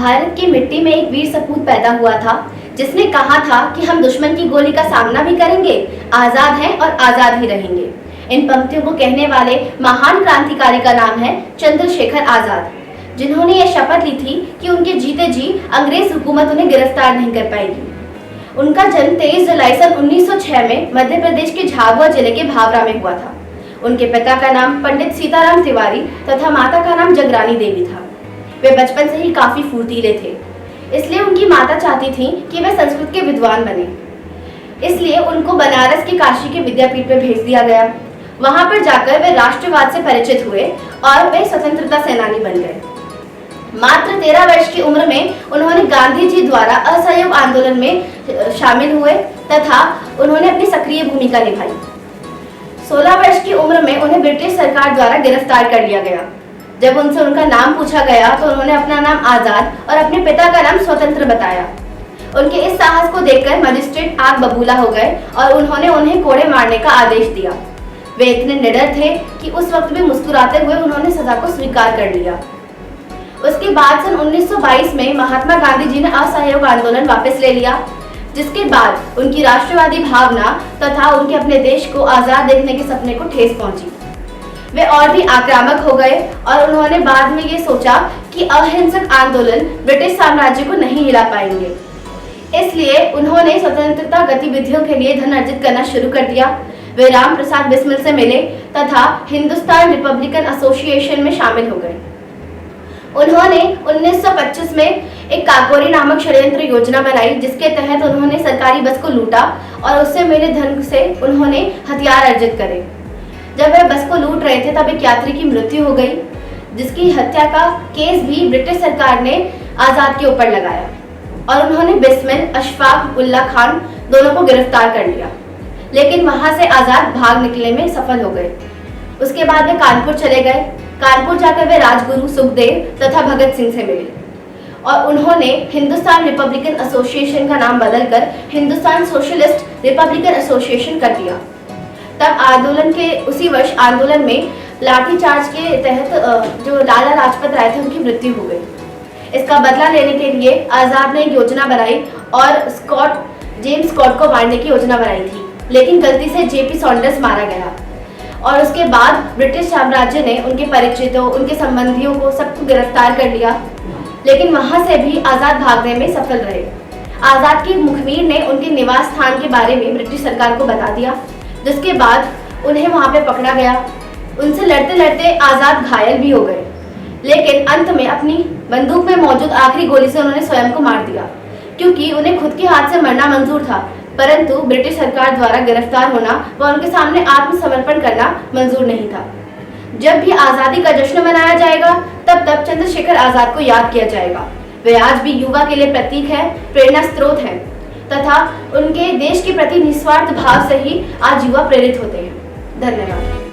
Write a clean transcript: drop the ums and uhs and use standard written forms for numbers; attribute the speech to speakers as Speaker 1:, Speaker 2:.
Speaker 1: भारत की मिट्टी में एक वीर सपूत पैदा हुआ था जिसने कहा था कि हम दुश्मन की गोली का सामना भी करेंगे, आजाद हैं और आजाद ही रहेंगे। इन पंक्तियों को कहने वाले महान क्रांतिकारी का नाम है चंद्रशेखर आजाद, जिन्होंने यह शपथ ली थी कि उनके जीते जी अंग्रेज हुकूमत उन्हें गिरफ्तार नहीं कर पाएगी। उनका जन्म 23 जुलाई सन 1906 में मध्य प्रदेश के झाबुआ जिले के भावरा में हुआ था। उनके पिता का नाम पंडित सीताराम तिवारी तथा माता का नाम जगरानी देवी था। वे बचपन से ही काफी फुर्तीले थे, इसलिए उनकी माता चाहती थी कि वे संस्कृत के विद्वान बने। इसलिए उनको बनारस के काशी के विद्यापीठ में भेज दिया गया। वहां पर जाकर वे राष्ट्रवाद से परिचित हुए और वे स्वतंत्रता सेनानी बन गए। मात्र 13 वर्ष की उम्र में उन्होंने गांधी जी द्वारा असहयोग आंदोलन में शामिल हुए तथा उन्होंने अपनी सक्रिय भूमिका निभाई। 16 वर्ष की उम्र में उन्हें ब्रिटिश सरकार द्वारा गिरफ्तार कर लिया गया। जब उनसे उनका नाम पूछा गया तो उन्होंने अपना नाम आजाद और अपने पिता का नाम स्वतंत्र बताया। उनके इस साहस को देखकर मजिस्ट्रेट आग बबूला हो गए और उन्होंने उन्हें कोड़े मारने का आदेश दिया। वे इतने निडर थे कि उस वक्त भी मुस्कुराते हुए उन्होंने सजा को स्वीकार कर लिया। उसके बाद सन 1922 में महात्मा गांधी जी ने असहयोग आंदोलन वापस ले लिया, जिसके बाद उनकी राष्ट्रवादी भावना तथा उनके अपने देश को आजाद देखने के सपने को ठेस पहुंची। वे और भी आक्रामक हो गए और उन्होंने बाद में ये सोचा कि अहिंसक आंदोलन ब्रिटिश साम्राज्य को नहीं हिला पाएंगे। इसलिए उन्होंने स्वतंत्रता गतिविधियों के लिए धन अर्जित करना शुरू कर दिया। वे राम प्रसाद बिस्मिल से मिले तथा हिंदुस्तान रिपब्लिकन एसोसिएशन में शामिल हो गए। उन्होंने 1925 में एक काकोरी नामक षड्यंत्र योजना बनाई, जिसके तहत उन्होंने सरकारी बस को लूटा और उससे मिले धन से उन्होंने हथियार अर्जित करे। जब वह बस को लूट रहे थे तब एक यात्री की मृत्यु हो गई, जिसकी हत्या का केस भी ब्रिटिश सरकार ने आजाद के ऊपर लगाया और उन्होंने बिस्मिल, अशफाक उल्ला खान दोनों को गिरफ्तार कर लिया। लेकिन वहां से आजाद भाग निकलने में सफल हो गए। उसके बाद वे कानपुर चले गए। कानपुर जाकर वे राजगुरु सुखदेव तथा भगत सिंह से मिले और उन्होंने हिंदुस्तान रिपब्लिकन एसोसिएशन का नाम बदलकर हिंदुस्तान सोशलिस्ट रिपब्लिकन एसोसिएशन कर दिया। तब आंदोलन के उसी वर्ष आंदोलन में लाठीचार्ज के तहत जो लाला लाजपत राय थे उनकी मृत्यु हो गई। इसका बदला लेने के लिए आजाद ने एक योजना बनाई और जेम्स स्कॉट को मारने की योजना बनाई थी, लेकिन गलती से जेपी सॉन्डर्स मारा गया और उसके बाद ब्रिटिश साम्राज्य ने उनके परिचितों, उनके संबंधियों को सबको गिरफ्तार कर लिया। लेकिन वहां से भी आजाद भागने में सफल रहे। आजाद के मुखबिर ने उनके निवास स्थान के बारे में ब्रिटिश सरकार को बता दिया, जिसके बाद उन्हें वहां पे पकड़ा गया। उनसे लड़ते लड़ते आजाद घायल भी हो गए, लेकिन अंत में अपनी बंदूक में मौजूद आखिरी गोली से उन्होंने स्वयं को मार दिया, क्योंकि उन्हें खुद के हाथ से मरना मंजूर था, परंतु ब्रिटिश सरकार द्वारा गिरफ्तार होना व उनके सामने आत्मसमर्पण करना मंजूर नहीं था। जब भी आजादी का जश्न मनाया जाएगा तब चंद्रशेखर आजाद को याद किया जाएगा। वे आज भी युवा के लिए प्रतीक है, प्रेरणा स्रोत है तथा उनके देश के प्रति निस्वार्थ भाव से ही आज युवा प्रेरित होते हैं। धन्यवाद।